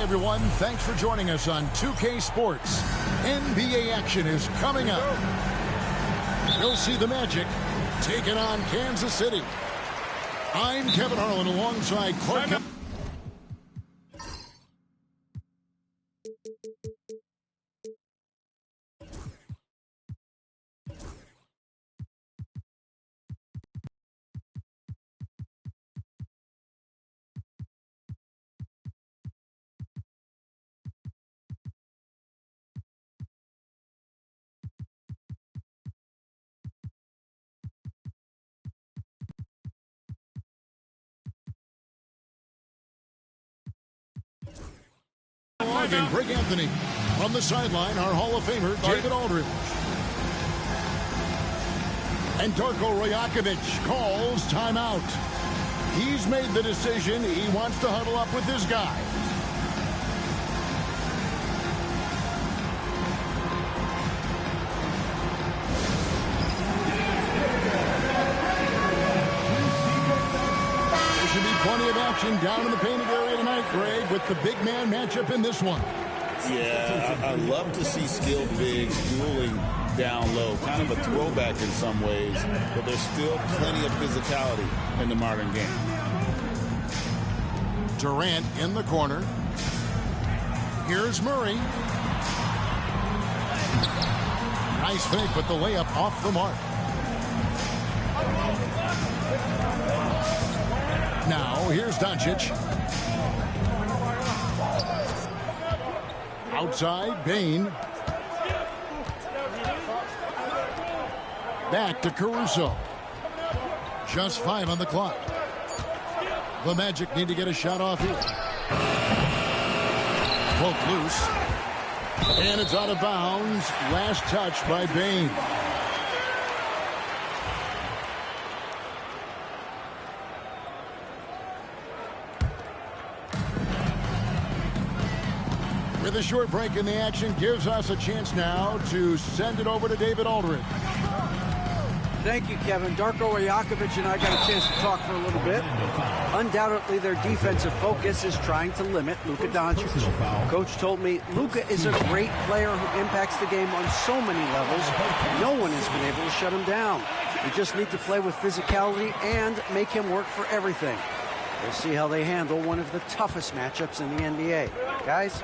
Everyone, thanks for joining us on 2K Sports. NBA action is coming up. You'll see the Magic taking on Kansas City. I'm Kevin Harlan alongside Clark. And Greg Anthony. From the sideline, our Hall of Famer, David Aldridge. And Darko Rajakovic calls timeout. He's made the decision. He wants to huddle up with this guy. There should be plenty of action down in the painted area tonight, Greg, with the big man matchup in this one. Yeah, I love to see skilled bigs dueling down low. Kind of a throwback in some ways, but there's still plenty of physicality in the modern game. Durant in the corner. Here's Murray. Nice fake, but the layup off the mark. Now, here's Doncic. Outside, Bane. Back to Caruso. Just 5 on the clock. The Magic need to get a shot off here. Poke loose. And it's out of bounds. Last touch by Bane. With a short break in the action, gives us a chance now to send it over to David Aldridge. Thank you, Kevin. Darko Rajakovic and I got a chance to talk for a little bit. Undoubtedly, their defensive focus is trying to limit Luka Doncic. Coach told me Luka is a great player who impacts the game on so many levels. No one has been able to shut him down. We just need to play with physicality and make him work for everything. We'll see how they handle one of the toughest matchups in the NBA. Guys?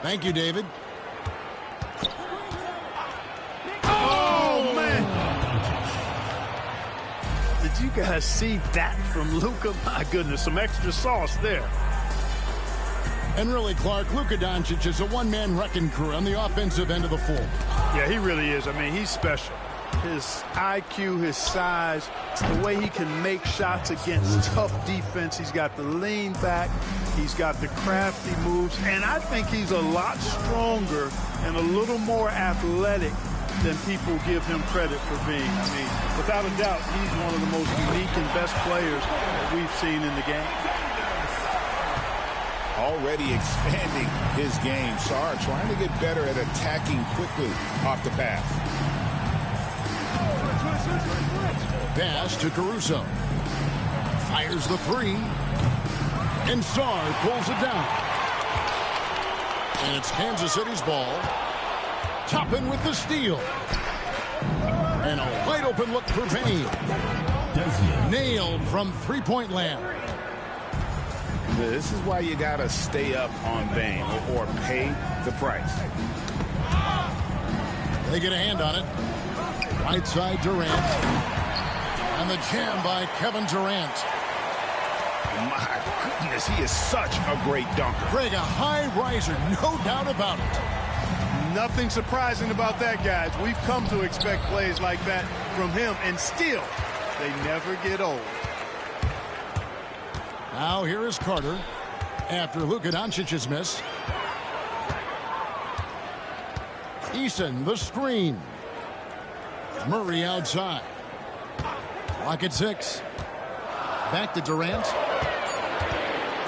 Thank you, David. Oh, man. Did you guys see that from Luka? My goodness, some extra sauce there. And really, Clark, Luka Doncic is a one-man wrecking crew on the offensive end of the floor. Yeah, he really is. I mean, he's special. His IQ, his size, the way he can make shots against tough defense. He's got the lean back. He's got the crafty moves. And I think he's a lot stronger and a little more athletic than people give him credit for being. I mean, without a doubt, he's one of the most unique and best players that we've seen in the game. Already expanding his game. Sarr trying to get better at attacking quickly off the pass. Pass to Caruso. Fires the three. And Sarr pulls it down. And it's Kansas City's ball. Toppin with the steal. And a wide open look for Bane. Nailed from three-point land. This is why you got to stay up on Bane or pay the price. They get a hand on it. Right side Durant. And the jam by Kevin Durant. My goodness, he is such a great dunker. Greg, a high riser, no doubt about it. Nothing surprising about that, guys. We've come to expect plays like that from him, and still, they never get old. Now here is Carter after Luka Doncic's miss. Eason, the screen. Murray outside. Clock at 6. Back to Durant.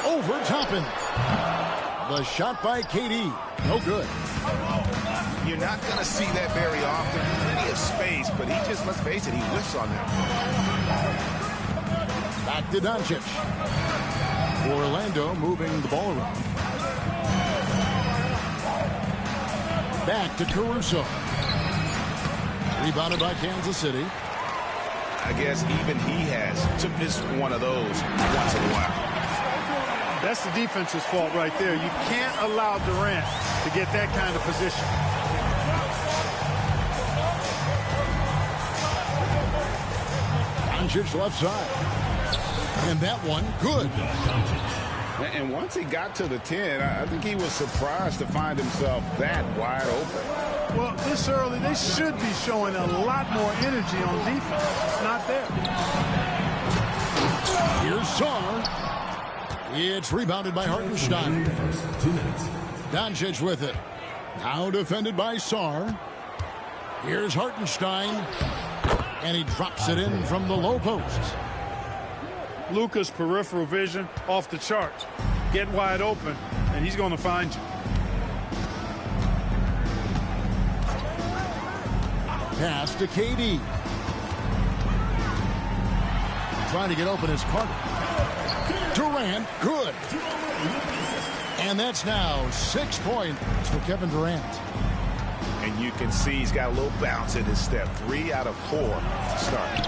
Over Toppin. The shot by KD. No good. You're not going to see that very often. Plenty of space, but he just, let's face it, he whiffs on that. Back to Doncic. Orlando moving the ball around. Back to Caruso. Rebounded by Kansas City. I guess even he has to miss one of those once in a while. That's the defense's fault right there. You can't allow Durant to get that kind of position. Doncic left side. And that one, good. And once he got to the 10, I think he was surprised to find himself that wide open. Well, this early, they should be showing a lot more energy on defense. It's not there. Here's Sarr. It's rebounded by Hartenstein. Doncic with it. Now defended by Sarr. Here's Hartenstein. And he drops it in from the low post. Luka's peripheral vision off the charts. Get wide open, and he's going to find you. Pass to KD. Trying to get open is Carter. Durant, good. And that's now 6 points for Kevin Durant. And you can see he's got a little bounce in his step. 3 out of 4 to start.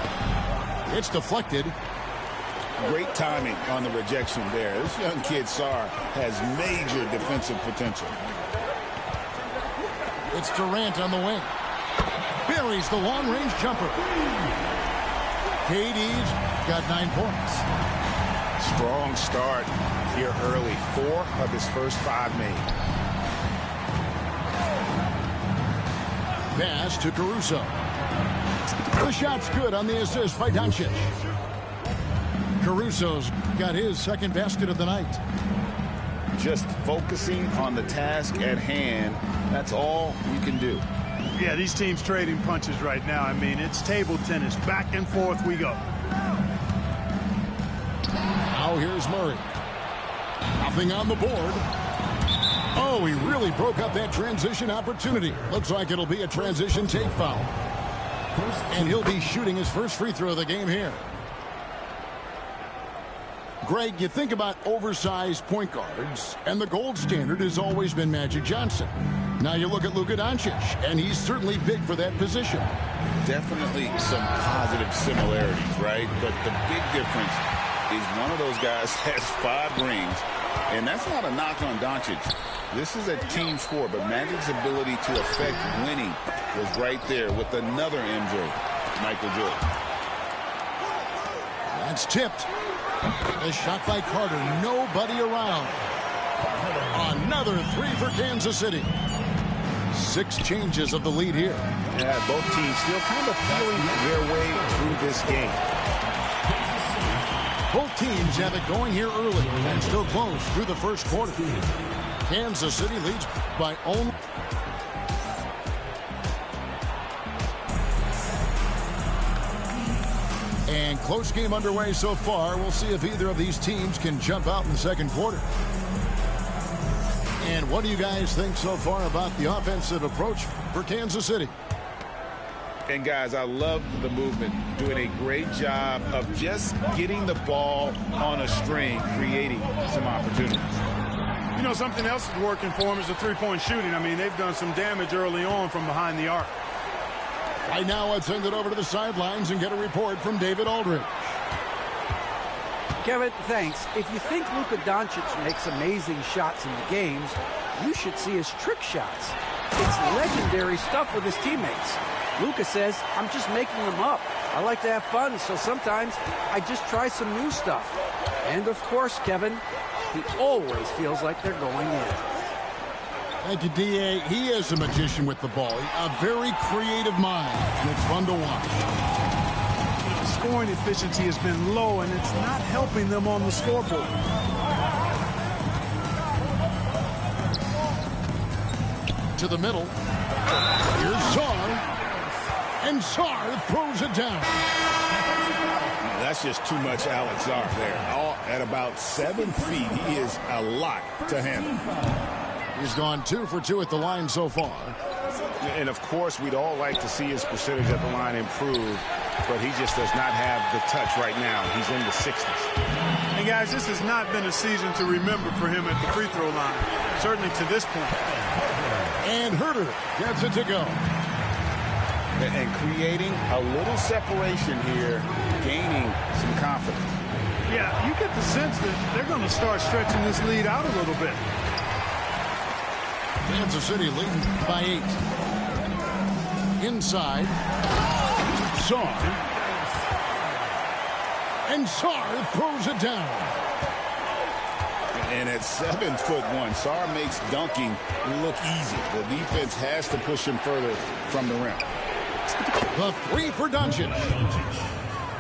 It's deflected. Great timing on the rejection there. This young kid, Sarr, has major defensive potential. It's Durant on the wing. Buries the long-range jumper. KD's got 9 points. Strong start here early. 4 of his first 5 made. Pass to Caruso. The shot's good on the assist by Doncic. Caruso's got his second basket of the night. Just focusing on the task at hand, that's all you can do. Yeah, these teams trading punches right now. I mean, it's table tennis. Back and forth we go. Now here's Murray. Nothing on the board. Oh, he really broke up that transition opportunity. Looks like it'll be a transition take foul. And he'll be shooting his first free throw of the game here. Greg, you think about oversized point guards, and the gold standard has always been Magic Johnson. Now you look at Luka Doncic, and he's certainly big for that position. Definitely some positive similarities, right? But the big difference is one of those guys has 5 rings, and that's not a knock on Doncic. This is a team sport, but Magic's ability to affect winning was right there with another MJ, Michael Jordan. That's tipped. A shot by Carter. Nobody around. Another 3 for Kansas City. 6 changes of the lead here. Yeah, both teams still kind of feeling their way through this game. Both teams have it going here early and still close through the first quarter. Kansas City leads by only... And close game underway so far. We'll see if either of these teams can jump out in the second quarter. And what do you guys think so far about the offensive approach for Kansas City? And guys, I love the movement, doing a great job of just getting the ball on a string, creating some opportunities. You know, something else is working for them is the three-point shooting. I mean, they've done some damage early on from behind the arc. Right now, let's send it over to the sidelines and get a report from David Aldridge. Kevin, thanks. If you think Luka Doncic makes amazing shots in the games, you should see his trick shots. It's legendary stuff with his teammates. Luka says, I'm just making them up. I like to have fun, so sometimes I just try some new stuff. And of course, Kevin, he always feels like they're going in. Thank you, D.A. He is a magician with the ball. A very creative mind. It's fun to watch. Scoring efficiency has been low, and it's not helping them on the scoreboard. To the middle. Here's Sarr. And Sarr throws it down. That's just too much Alex Sarr there. All at about 7 feet, he is a lot to handle. He's gone 2 for 2 at the line so far. And of course, we'd all like to see his percentage at the line improve, but he just does not have the touch right now. He's in the 60s. And guys, this has not been a season to remember for him at the free throw line, certainly to this point. And Herder gets it to go. And creating a little separation here, gaining some confidence. Yeah, you get the sense that they're going to start stretching this lead out a little bit. Kansas City leading by 8. Inside. Sarr. And Sarr throws it down. And at 7'1", Sarr makes dunking look easy. The defense has to push him further from the rim. The three for Doncic.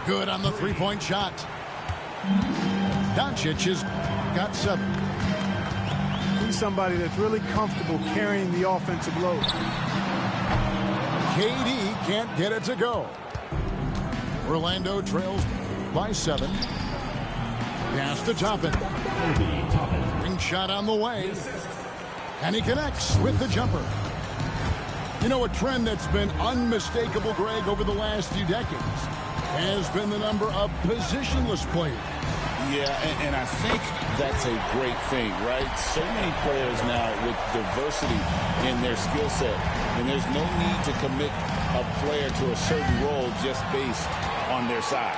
Good on the three-point shot. Doncic has got 7. He's somebody that's really comfortable carrying the offensive load. KD can't get it to go. Orlando trails by 7. Pass to Toppin. Ring shot on the way. And he connects with the jumper. You know, a trend that's been unmistakable, Greg, over the last few decades has been the number of positionless players. Yeah, and I think that's a great thing, right? So many players now with diversity in their skill set, and there's no need to commit a player to a certain role just based on their size.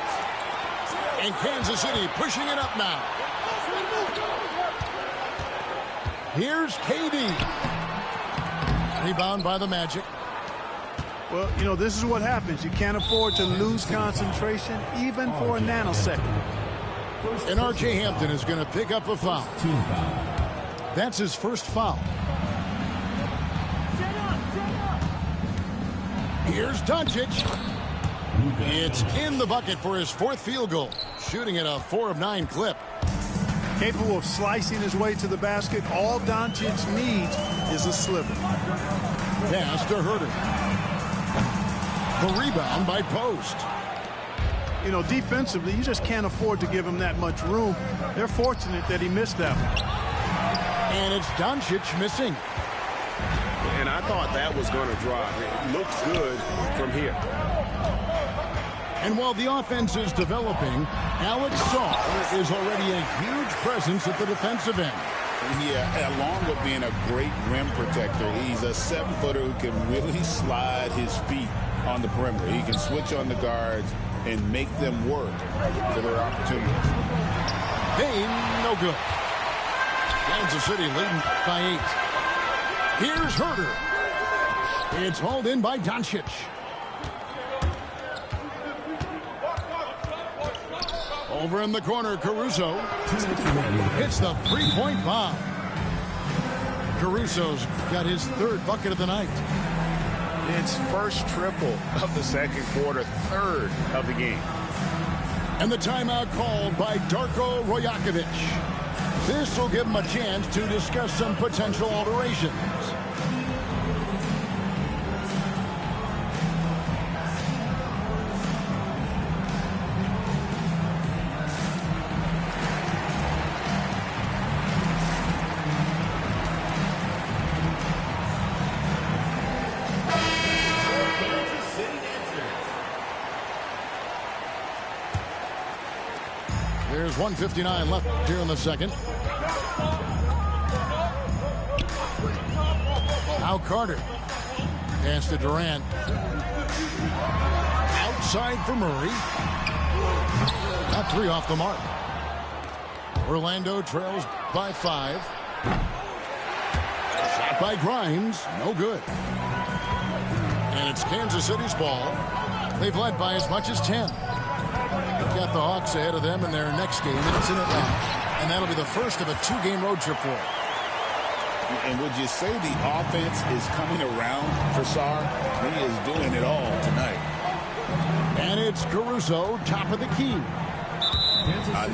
And Kansas City pushing it up now. Here's KD. Rebound by the Magic. Well, you know, this is what happens. You can't afford to lose concentration even for a nanosecond. And R.J. Hampton is going to pick up a foul. That's his first foul. Here's Doncic. It's in the bucket for his 4th field goal. Shooting at a 4 of 9 clip. Capable of slicing his way to the basket. All Doncic needs is a sliver. Pass to Herder. The rebound by Post. You know, defensively, you just can't afford to give him that much room. They're fortunate that he missed that one. And it's Doncic missing. And I thought that was going to drive. It looks good from here. And while the offense is developing, Alex Sarr is already a huge presence at the defensive end. Yeah, along with being a great rim protector, he's a 7-footer who can really slide his feet on the perimeter. He can switch on the guards and make them work for their opportunities. Payne, no good. Kansas City leading by 8. Here's Herder. It's hauled in by Doncic. Over in the corner, Caruso hits the three-point bomb. Caruso's got his 3rd bucket of the night. It's first triple of the second quarter, 3rd of the game. And the timeout called by Darko Rajakovic. This will give him a chance to discuss some potential alterations. There's 1:59 left here in the second. Now Carter. Pass to Durant. Outside for Murray. Got 3 off the mark. Orlando trails by 5. Shot by Grimes. No good. And it's Kansas City's ball. They've led by as much as 10. Got the Hawks ahead of them in their next game, and it's in Atlanta. And that'll be the first of a 2-game road trip for them. And would you say the offense is coming around for Sarr? He is doing it all tonight. And it's Caruso, top of the key.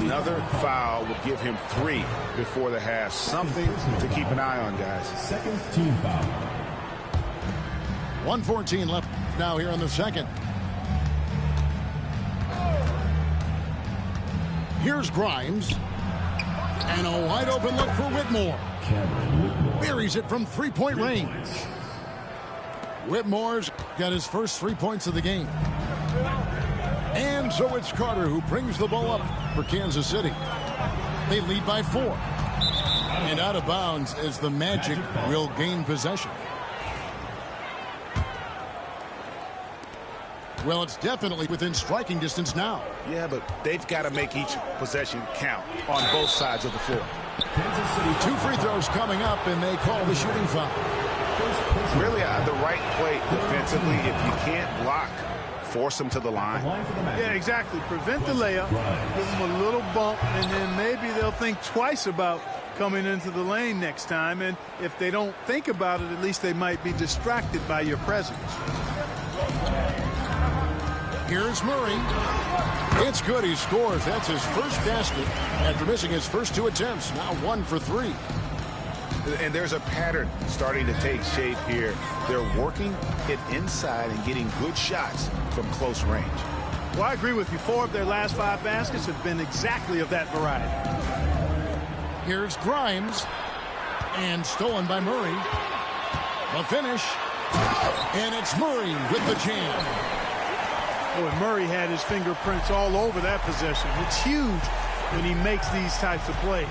Another foul would give him 3 before the half. Something to keep an eye on, guys. Second team foul. 1:14 left now here in the second. Here's Grimes. And a wide open look for Whitmore. Buries it from 3-point range. Whitmore's got his first 3 points of the game. And so it's Carter who brings the ball up for Kansas City. They lead by 4. And out of bounds as the Magic will gain possession. Well, it's definitely within striking distance now. Yeah, but they've got to make each possession count on both sides of the floor. 2 free throws coming up, and they call the shooting foul. Really, the right play defensively. If you can't block, force them to the line. Yeah, exactly. Prevent the layup, give them a little bump, and then maybe they'll think twice about coming into the lane next time. And if they don't think about it, at least they might be distracted by your presence. Here's Murray. It's good. He scores. That's his first basket after missing his first 2 attempts. Now 1 for 3. And there's a pattern starting to take shape here. They're working it inside and getting good shots from close range. Well, I agree with you. 4 of their last 5 baskets have been exactly of that variety. Here's Grimes. And stolen by Murray. The finish. And it's Murray with the jam. Boy, Murray had his fingerprints all over that possession. It's huge when he makes these types of plays.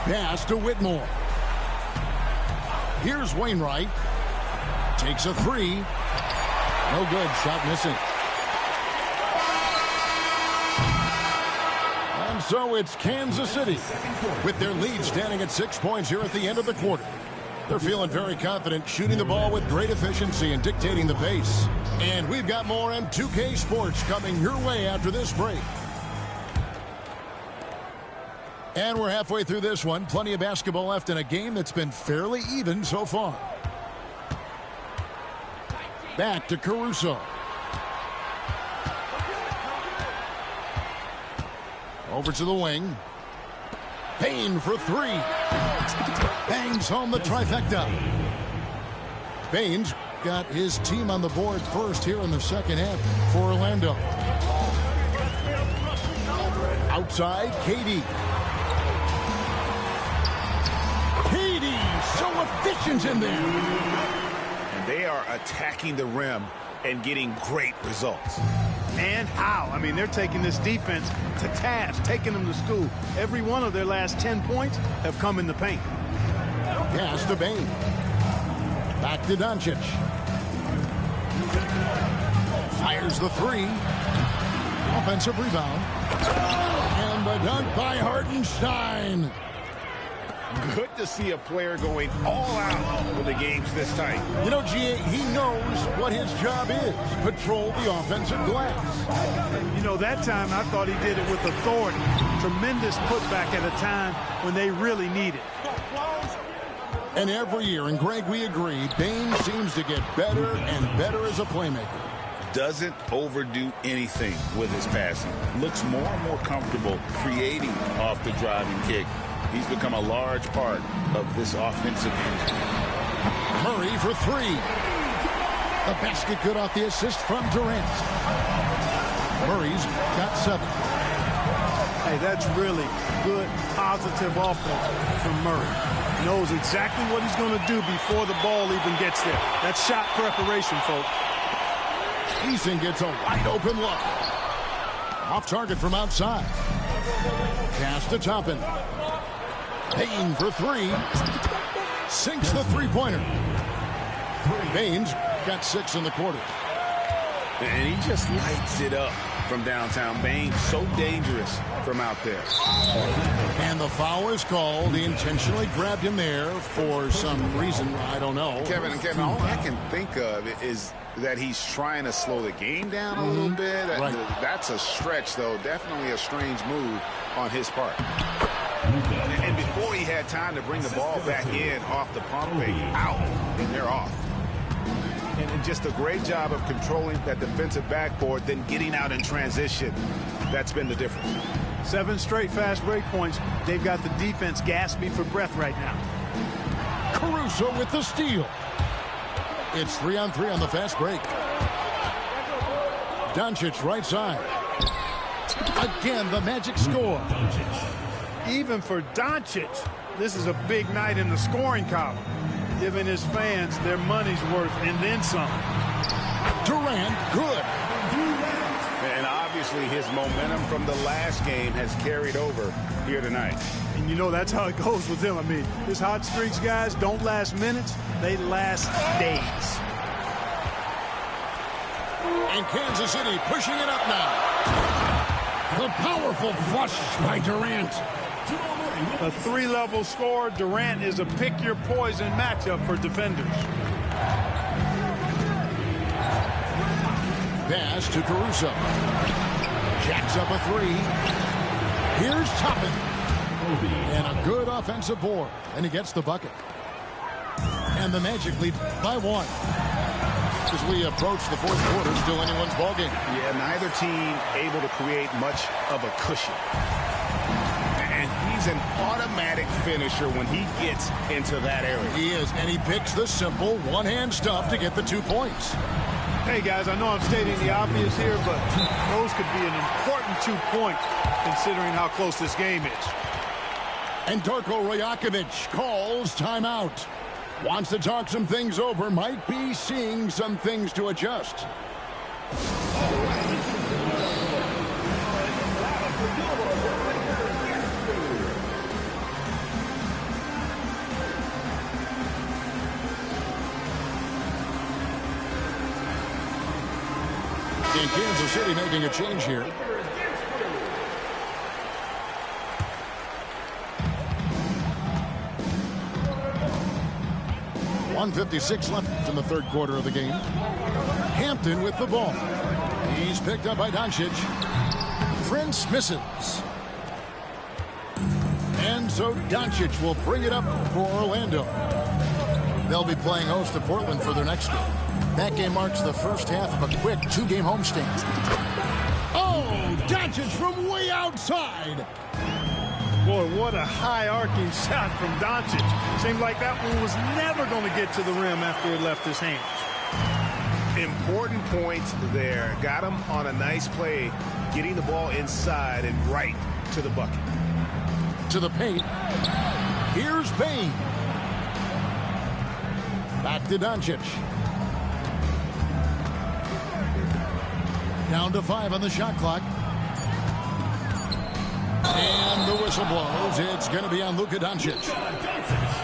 Pass to Whitmore. Here's Wainwright. Takes a 3. No good. Shot missing. And so it's Kansas City with their lead standing at 6 points here at the end of the quarter. They're feeling very confident, shooting the ball with great efficiency and dictating the pace. And we've got more M2K Sports coming your way after this break. And we're halfway through this one. Plenty of basketball left in a game that's been fairly even so far. Back to Caruso. Over to the wing. Payne for 3. Bangs home the trifecta. Baines got his team on the board first here in the second half for Orlando. Outside, KD. KD, so efficient in there. And they are attacking the rim and getting great results. And how? I mean, they're taking this defense to task, taking them to school. Every one of their last 10 points have come in the paint. Pass to Bane. Back to Doncic. Fires the 3. Offensive rebound. And the dunk by Hartenstein. Good to see a player going all out when the game's this tight. You know, G.A., he knows what his job is. Patrol the offensive glass. You know, that time I thought he did it with authority. Tremendous putback at a time when they really need it. And every year, and Greg, we agree, Bane seems to get better and better as a playmaker. Doesn't overdo anything with his passing. Looks more and more comfortable creating off the driving kick. He's become a large part of this offensive engine. Murray for 3. The basket good off the assist from Durant. Murray's got 7. Hey, that's really good, positive offense from Murray. Knows exactly what he's going to do before the ball even gets there. That's shot preparation, folks. Eason gets a wide open look. Off target from outside. Pass to Toppin. Payne for 3. Sinks the three-pointer. Baines got 6 in the quarter. And he just lights it up from downtown. Baines so dangerous from out there. And the foul is called. He intentionally grabbed him there for some reason. I don't know. Kevin, all I can think of is that he's trying to slow the game down a little bit. Right. That's a stretch, though. Definitely a strange move on his part. And before he had time to bring the ball back in off the pump fake, out, and they're off. And just a great job of controlling that defensive backboard, then getting out in transition. That's been the difference. 7 straight fast break points. They've got the defense gasping for breath right now. Caruso with the steal. It's 3-on-3 on the fast break. Doncic right side. Again, the Magic score. Even for Doncic, this is a big night in the scoring column, giving his fans their money's worth and then some. Durant, good. And obviously his momentum from the last game has carried over here tonight. And you know that's how it goes with him. I mean, his hot streaks, guys, don't last minutes. They last days. And Kansas City pushing it up now. The powerful flush by Durant. A three-level score. Durant is a pick-your-poison matchup for defenders. Pass to Caruso. Jacks up a three. Here's Toppin. And a good offensive board. And he gets the bucket. And the Magic lead by 1. As we approach the fourth quarter, still anyone's ballgame. Yeah, neither team able to create much of a cushion. And he's an automatic finisher when he gets into that area. He is, and he picks the simple one-hand stuff to get the 2 points. Hey, guys, I know I'm stating the obvious here, but those could be an important 2 points considering how close this game is. And Darko Rajakovic calls timeout. Wants to talk some things over, might be seeing some things to adjust. And Kansas City making a change here. .156 left in the third quarter of the game. Hampton with the ball. He's picked up by Doncic. Prince misses. And so Doncic will bring it up for Orlando. They'll be playing host to Portland for their next game. That game marks the first half of a quick 2-game homestand. Oh, Doncic from way outside. Boy, what a high-arcing shot from Doncic. Seemed like that one was never going to get to the rim after it left his hands. Important points there. Got him on a nice play, getting the ball inside and right to the bucket. To the paint. Here's Payne. Back to Doncic. Down to 5 on the shot clock. And the whistle blows. It's going to be on Luka Doncic.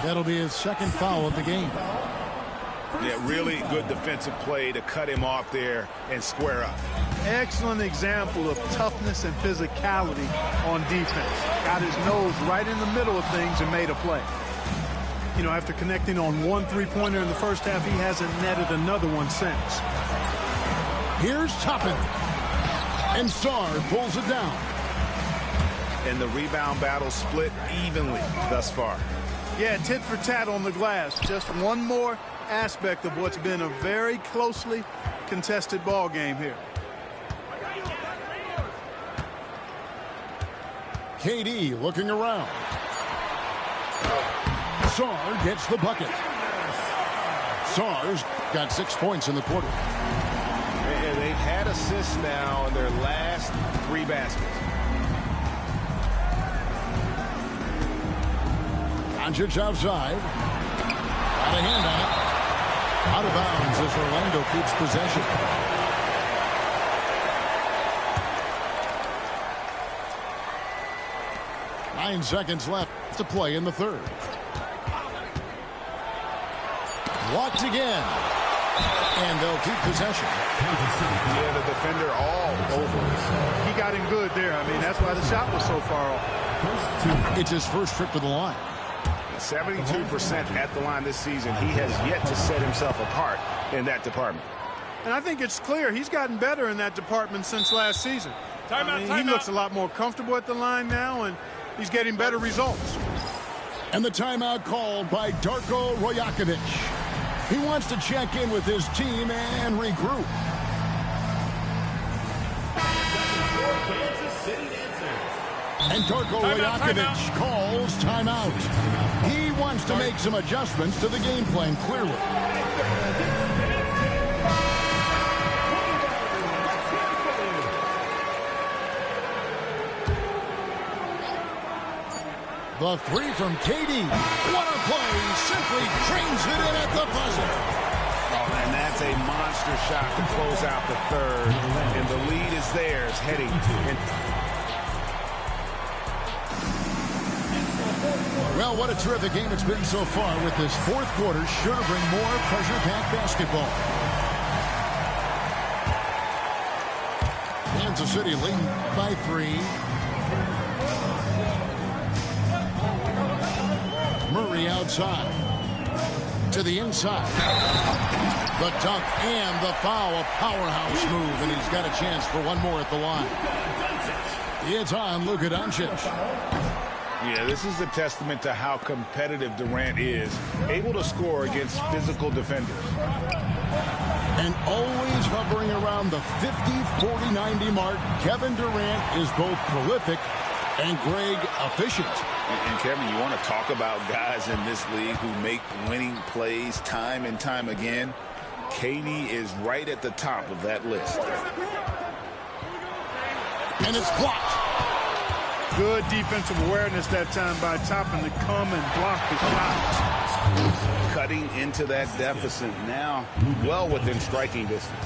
That'll be his second foul of the game. Yeah, really good defensive play to cut him off there and square up. Excellent example of toughness and physicality on defense. Got his nose right in the middle of things and made a play. You know, after connecting on 1 3-pointer in the first half, he hasn't netted another one since. Here's Toppin. And Sarr pulls it down. And the rebound battle split evenly thus far. Yeah, tit for tat on the glass. Just one more aspect of what's been a very closely contested ball game here. KD looking around. Sarr gets the bucket. Sarr's got 6 points in the quarter. And they've had assists now in their last 3 baskets. Doncic outside. Got a hand on it. Out of bounds as Orlando keeps possession. Nine seconds left to play in the third. Walked again. And they'll keep possession. Yeah, the defender all over. He got him good there. I mean, that's why the shot was so far off. It's his first trip to the line. 72% at the line this season. He has yet to set himself apart in that department. And I think it's clear he's gotten better in that department since last season. He looks a lot more comfortable at the line now, and he's getting better results. And the timeout called by Darko Rajakovic. He wants to check in with his team and regroup. And Darko Rajakovic calls timeout. He wants to make some adjustments to the game plan, clearly. The three from KD. What a play. Simply trains it in at the buzzer. Oh, and that's a monster shot to close out the third. And the lead is theirs heading in. Well, what a terrific game it's been so far, with this fourth quarter sure to bring more pressure-packed basketball. Kansas City leading by 3. Murray outside. To the inside. The dunk and the foul. A powerhouse move, and he's got a chance for one more at the line. It's on Luka Doncic. Yeah, this is a testament to how competitive Durant is, able to score against physical defenders. And always hovering around the 50, 40, 90 mark, Kevin Durant is both prolific and, Greg, efficient. And Kevin, you want to talk about guys in this league who make winning plays time and time again? KD is right at the top of that list. And it's blocked. Good defensive awareness that time by Toppin to come and block the shot. Cutting into that deficit now, well within striking distance.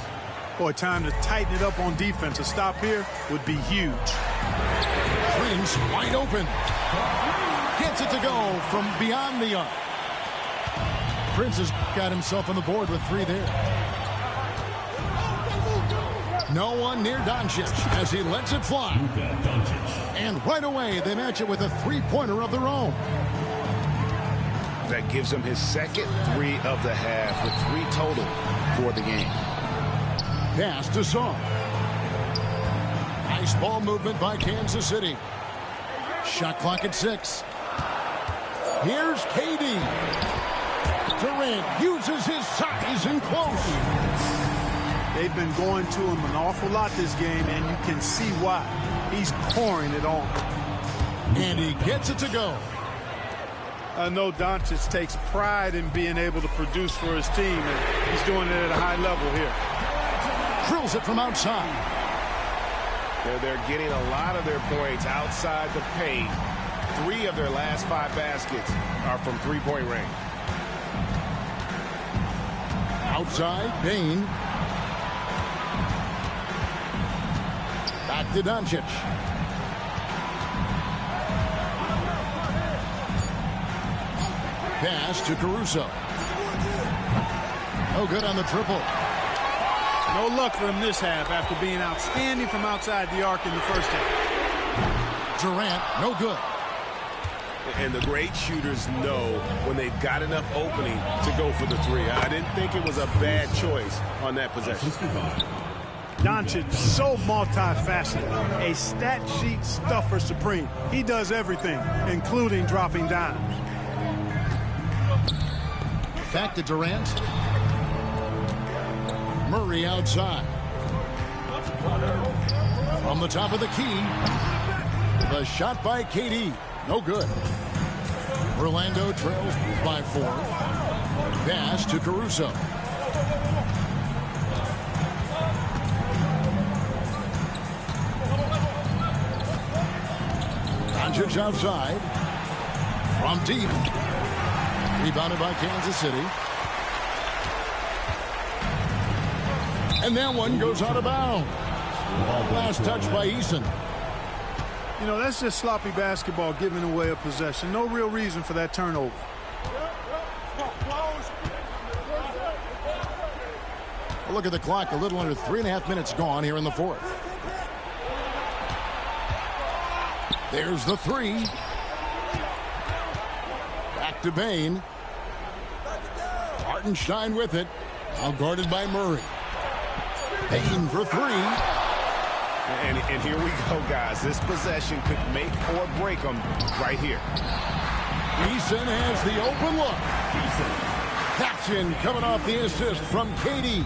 Boy, time to tighten it up on defense. A stop here would be huge. Prince wide open. Gets it to go from beyond the arc. Prince has got himself on the board with 3 there. No one near Doncic as he lets it fly. And right away, they match it with a three-pointer of their own. That gives him his second 3 of the half with 3 total for the game. Pass to Song. Nice ball movement by Kansas City. Shot clock at 6. Here's KD. Durant uses his size and close. They've been going to him an awful lot this game, and you can see why. He's pouring it on. And he gets it to go. I know Doncic takes pride in being able to produce for his team, and he's doing it at a high level here. Drills it from outside. They're getting a lot of their points outside the paint. 3 of their last 5 baskets are from three-point range. Outside, Payne. Back to Doncic. Pass to Caruso. No good on the triple. No luck for him this half after being outstanding from outside the arc in the first half. Durant, no good. And the great shooters know when they've got enough opening to go for the 3. I didn't think it was a bad choice on that possession. Doncic, so multifaceted, a stat sheet stuffer supreme. He does everything, including dropping dimes. Back to Durant. Murray outside. From the top of the key. The shot by KD. No good. Orlando trails by 4. Pass to Caruso. Doncic outside. From deep. Rebounded by Kansas City. And that one goes out of bounds. Last touch by Eason. You know, that's just sloppy basketball giving away a possession. No real reason for that turnover. Well, look at the clock. A little under 3.5 minutes gone here in the 4th. There's the 3. Back to Bane. Hartenstein with it. Now guarded by Murray. Bane for 3. And here we go, guys. This possession could make or break them right here. Eason has the open look. Caption coming off the assist from KD.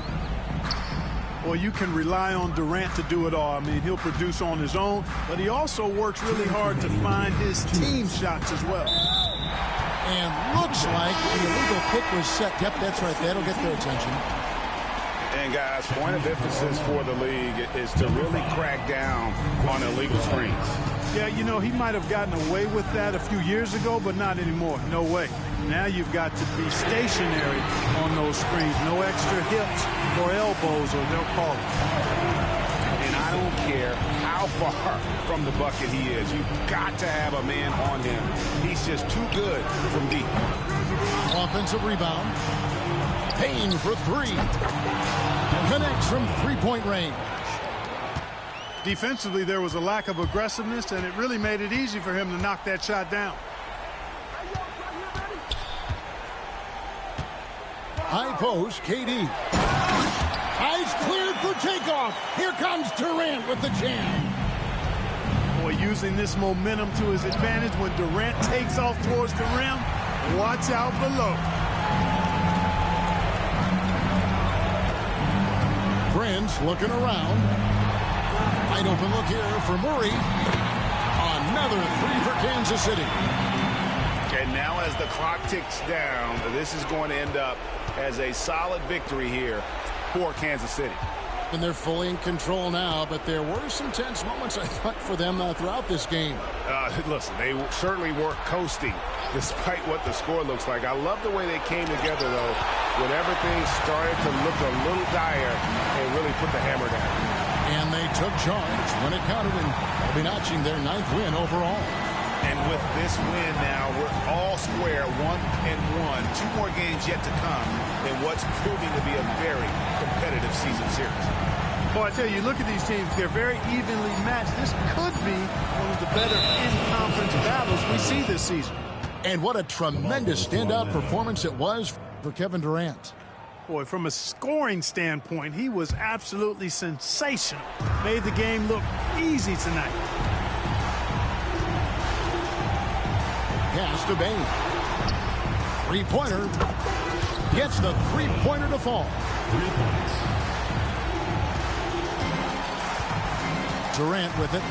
Well, you can rely on Durant to do it all. I mean, he'll produce on his own, but he also works really hard to find his team shots as well. And looks like the illegal pick was set. Yep, that's right. That'll get their attention. And, guys, point of emphasis for the league is to really crack down on illegal screens. Yeah, you know, he might have gotten away with that a few years ago, but not anymore. No way. Now you've got to be stationary on those screens. No extra hips or elbows, or they'll call it. And I don't care how far from the bucket he is. You've got to have a man on him. He's just too good from deep. Offensive rebound. Payne for 3. Connects from 3-point range. Defensively, there was a lack of aggressiveness, and it really made it easy for him to knock that shot down. High post, KD. Eyes cleared for takeoff. Here comes Durant with the jam. Boy, using this momentum to his advantage when Durant takes off towards the rim. Watch out below. Prince looking around. Wide open look here for Murray. Another three for Kansas City. And now as the clock ticks down, this is going to end up as a solid victory here for Kansas City. And they're fully in control now, but there were some tense moments, I thought, for them throughout this game. Listen, they certainly weren't coasting despite what the score looks like. I love the way they came together, though, when everything started to look a little dire and really put the hammer down. And they took charge when it counted, and they'll be notching their 9th win overall. And with this win now, we're all square, 1-1. 2 more games yet to come in what's proving to be a very competitive season series. Well, I tell you, look at these teams. They're very evenly matched. This could be one of the better in-conference battles we see this season. And what a tremendous standout performance it was for Kevin Durant. Boy, from a scoring standpoint, he was absolutely sensational. Made the game look easy tonight. Pass to Bane. Three-pointer. Gets the three-pointer to fall. 3 points. Durant with it.